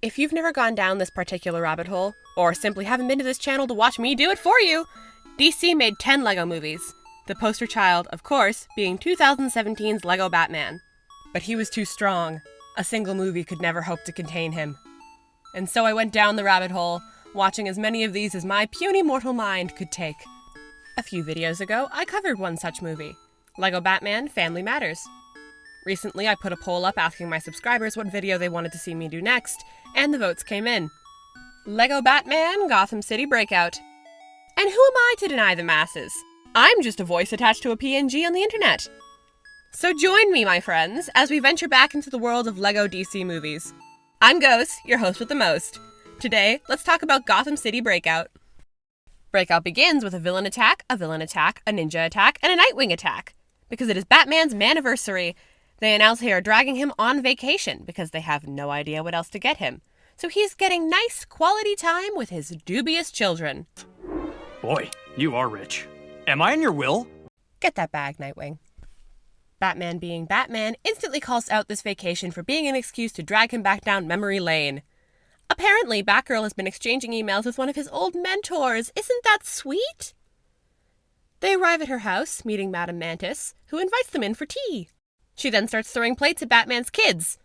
If you've never gone down this particular rabbit hole, or simply haven't been to this channel to watch me do it for you, DC made 10 Lego movies. The poster child, of course, being 2017's Lego Batman. But he was too strong. A single movie could never hope to contain him. And so I went down the rabbit hole, watching as many of these as my puny mortal mind could take. A few videos ago, I covered one such movie, Lego Batman Family Matters. Recently, I put a poll up asking my subscribers what video they wanted to see me do next, and the votes came in. Lego Batman Gotham City Breakout. And who am I to deny the masses? I'm just a voice attached to a PNG on the internet. So join me, my friends, as we venture back into the world of Lego DC movies. I'm Ghost, your host with the most. Today, let's talk about Gotham City Breakout. Breakout begins with a villain attack, a ninja attack, and a Nightwing attack. Because it is Batman's maniversary, they announce they are dragging him on vacation because they have no idea what else to get him. So he's getting nice quality time with his dubious children. Boy, you are rich. Am I in your will? Get that bag, Nightwing. Batman, being Batman, instantly calls out this vacation for being an excuse to drag him back down memory lane. Apparently, Batgirl has been exchanging emails with one of his old mentors. Isn't that sweet? They arrive at her house, meeting Madame Mantis, who invites them in for tea. She then starts throwing plates at Batman's kids.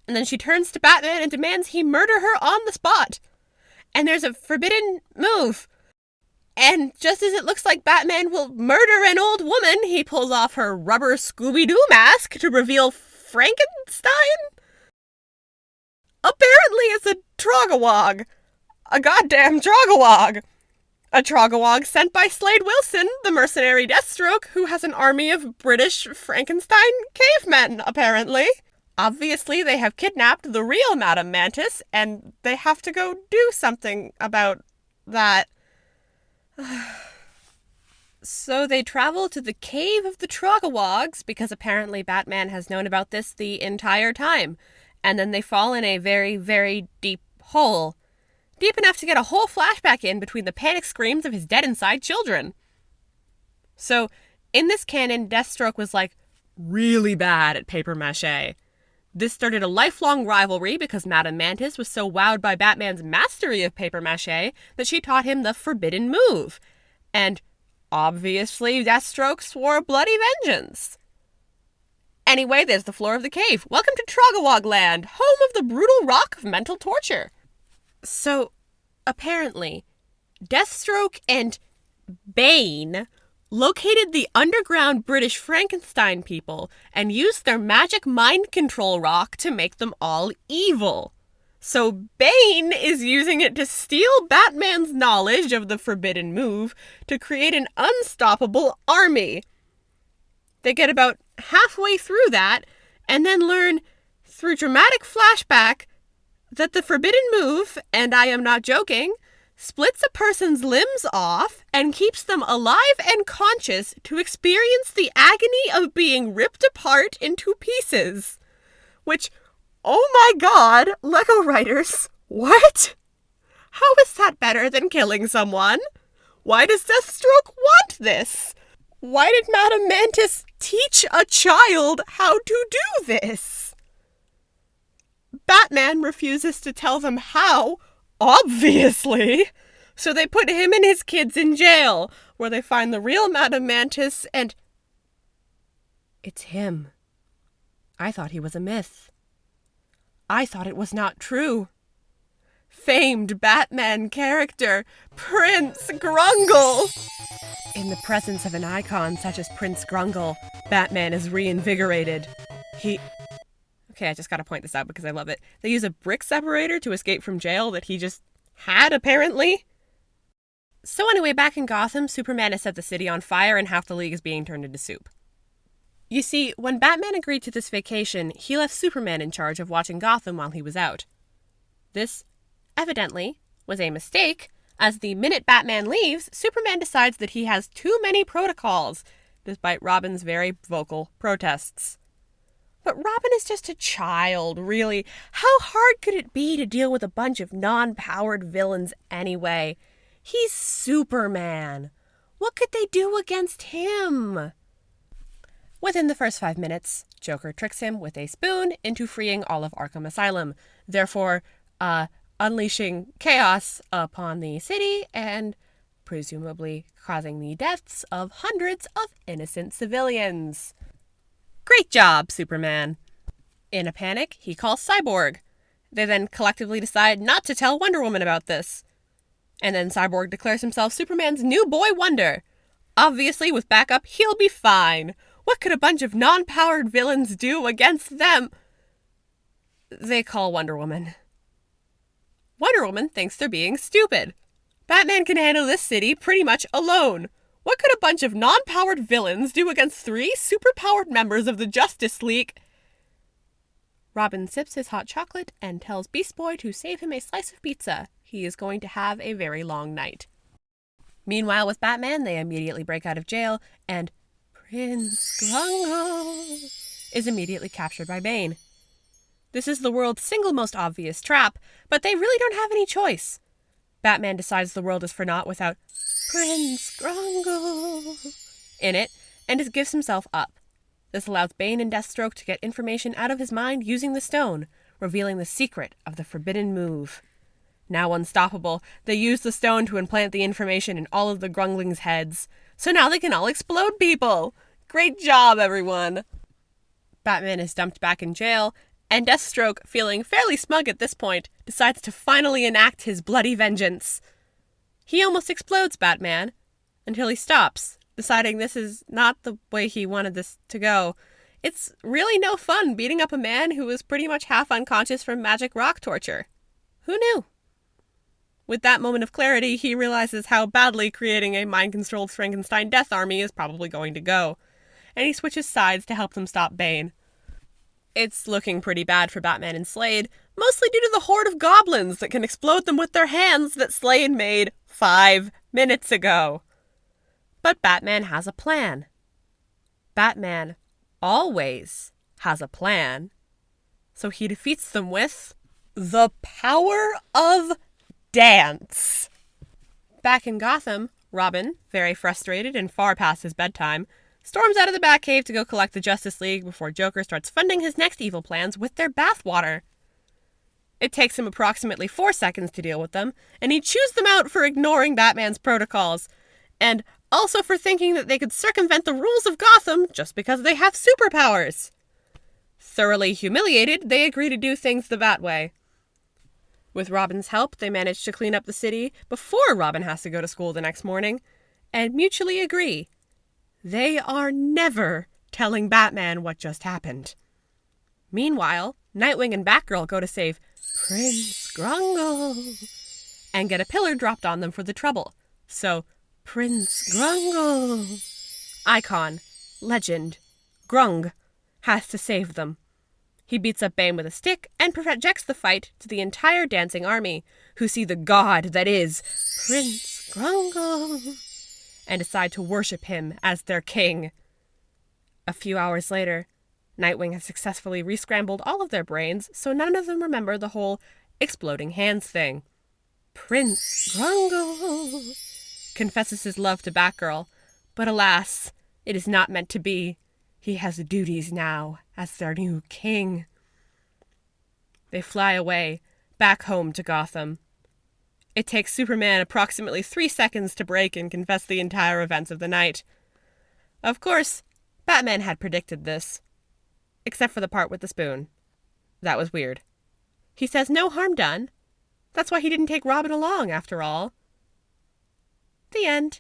And then she turns to Batman and demands he murder her on the spot. And there's a forbidden move. And just as it looks like Batman will murder an old woman, he pulls off her rubber Scooby-Doo mask to reveal Frankenstein? Apparently it's a Trogawog. A goddamn Trogawog. A Trogawog sent by Slade Wilson, the mercenary Deathstroke, who has an army of British Frankenstein cavemen, apparently. Obviously, they have kidnapped the real Madame Mantis, and they have to go do something about that. So they travel to the cave of the Trogawogs, because apparently Batman has known about this the entire time. And then they fall in a very, very deep hole. Deep enough to get a whole flashback in between the panic screams of his dead inside children. So, in this canon, Deathstroke was really bad at papier-mâché. This started a lifelong rivalry because Madame Mantis was so wowed by Batman's mastery of papier-mâché that she taught him the forbidden move. And obviously, Deathstroke swore bloody vengeance. Anyway, there's the floor of the cave. Welcome to Trogawog Land, home of the brutal rock of mental torture. So, apparently, Deathstroke and Bane located the underground British Frankenstein people and used their magic mind control rock to make them all evil. So Bane is using it to steal Batman's knowledge of the forbidden move to create an unstoppable army. They get about halfway through that and then learn, through dramatic flashback, that the forbidden move, and I am not joking, splits a person's limbs off and keeps them alive and conscious to experience the agony of being ripped apart into pieces. Which, oh my god, Lego writers, what? How is that better than killing someone? Why does Deathstroke want this? Why did Madame Mantis teach a child how to do this? Batman refuses to tell them how, obviously. So they put him and his kids in jail, where they find the real Madame Mantis and... It's him. I thought he was a myth. I thought it was not true. Famed Batman character, Prince Grungle. In the presence of an icon such as Prince Grungle, Batman is reinvigorated. Okay, I just gotta point this out because I love it. They use a brick separator to escape from jail that he just had, apparently. So anyway, back in Gotham, Superman has set the city on fire and half the league is being turned into soup. You see, when Batman agreed to this vacation, he left Superman in charge of watching Gotham while he was out. This, evidently, was a mistake, as the minute Batman leaves, Superman decides that he has too many protocols, despite Robin's very vocal protests. But Robin is just a child, really. How hard could it be to deal with a bunch of non-powered villains anyway? He's Superman. What could they do against him? Within the first 5 minutes, Joker tricks him with a spoon into freeing all of Arkham Asylum, therefore unleashing chaos upon the city and presumably causing the deaths of hundreds of innocent civilians. Great job, Superman. In a panic, he calls Cyborg. They then collectively decide not to tell Wonder Woman about this. And then Cyborg declares himself Superman's new boy wonder. Obviously, with backup, he'll be fine. What could a bunch of non-powered villains do against them? They call Wonder Woman. Wonder Woman thinks they're being stupid. Batman can handle this city pretty much alone. What could a bunch of non-powered villains do against 3 superpowered members of the Justice League? Robin sips his hot chocolate and tells Beast Boy to save him a slice of pizza. He is going to have a very long night. Meanwhile, with Batman, they immediately break out of jail, and Prince Grungle is immediately captured by Bane. This is the world's single most obvious trap, but they really don't have any choice. Batman decides the world is for naught without Prince Grungle in it, and just gives himself up. This allows Bane and Deathstroke to get information out of his mind using the stone, revealing the secret of the forbidden move. Now unstoppable, they use the stone to implant the information in all of the Grunglings' heads, so now they can all explode people! Great job, everyone! Batman is dumped back in jail, and Deathstroke, feeling fairly smug at this point, decides to finally enact his bloody vengeance. He almost explodes Batman, until he stops, deciding this is not the way he wanted this to go. It's really no fun beating up a man who is pretty much half unconscious from magic rock torture. Who knew? With that moment of clarity, he realizes how badly creating a mind-controlled Frankenstein death army is probably going to go, and he switches sides to help them stop Bane. It's looking pretty bad for Batman and Slade, mostly due to the horde of goblins that can explode them with their hands that Slade made 5 minutes ago. But Batman has a plan. Batman always has a plan. So he defeats them with the power of dance. Back in Gotham, Robin, very frustrated and far past his bedtime, storms out of the Batcave to go collect the Justice League before Joker starts funding his next evil plans with their bathwater. It takes him approximately 4 seconds to deal with them, and he chews them out for ignoring Batman's protocols, and also for thinking that they could circumvent the rules of Gotham just because they have superpowers. Thoroughly humiliated, they agree to do things the Bat way. With Robin's help, they manage to clean up the city before Robin has to go to school the next morning, and mutually agree they are never telling Batman what just happened. Meanwhile, Nightwing and Batgirl go to save Prince Grungle and get a pillar dropped on them for the trouble. So, Prince Grungle, icon, legend, Grung, has to save them. He beats up Bane with a stick and projects the fight to the entire dancing army, who see the god that is Prince Grungle and decide to worship him as their king. A few hours later, Nightwing has successfully re-scrambled all of their brains, so none of them remember the whole exploding hands thing. Prince Grungle confesses his love to Batgirl, but alas, it is not meant to be. He has duties now as their new king. They fly away, back home to Gotham. It takes Superman approximately 3 seconds to break and confess the entire events of the night. Of course, Batman had predicted this. Except for the part with the spoon. That was weird. He says no harm done. That's why he didn't take Robin along, after all. The end.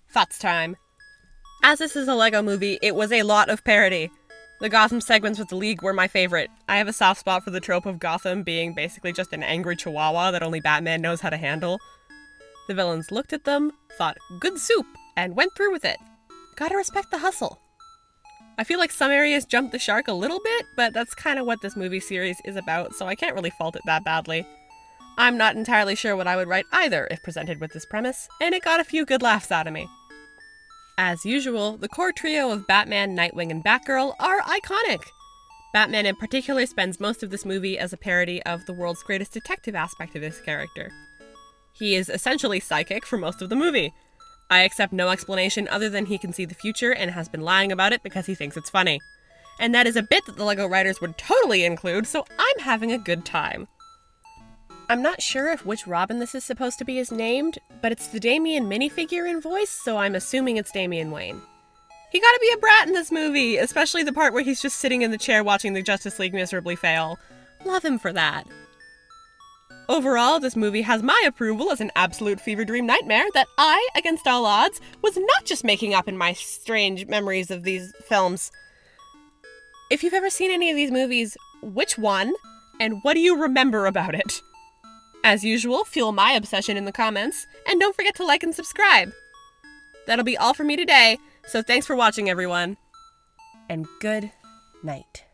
Thoughts time. As this is a Lego movie, it was a lot of parody. The Gotham segments with the League were my favorite. I have a soft spot for the trope of Gotham being basically just an angry chihuahua that only Batman knows how to handle. The villains looked at them, thought good soup, and went through with it. Gotta respect the hustle. I feel like some areas jumped the shark a little bit, but that's kind of what this movie series is about, so I can't really fault it that badly. I'm not entirely sure what I would write either if presented with this premise, and it got a few good laughs out of me. As usual, the core trio of Batman, Nightwing, and Batgirl are iconic. Batman in particular spends most of this movie as a parody of the world's greatest detective aspect of his character. He is essentially psychic for most of the movie. I accept no explanation other than he can see the future and has been lying about it because he thinks it's funny. and that is a bit that the LEGO writers would totally include, so I'm having a good time. I'm not sure if which Robin this is supposed to be is named, but it's the Damian minifigure in voice, so I'm assuming it's Damian Wayne. He gotta be a brat in this movie, especially the part where he's just sitting in the chair watching the Justice League miserably fail. Love him for that. Overall, this movie has my approval as an absolute fever dream nightmare that I, against all odds, was not just making up in my strange memories of these films. If you've ever seen any of these movies, which one? And what do you remember about it? As usual, fuel my obsession in the comments, and don't forget to like and subscribe. That'll be all for me today, so thanks for watching, everyone. And good night.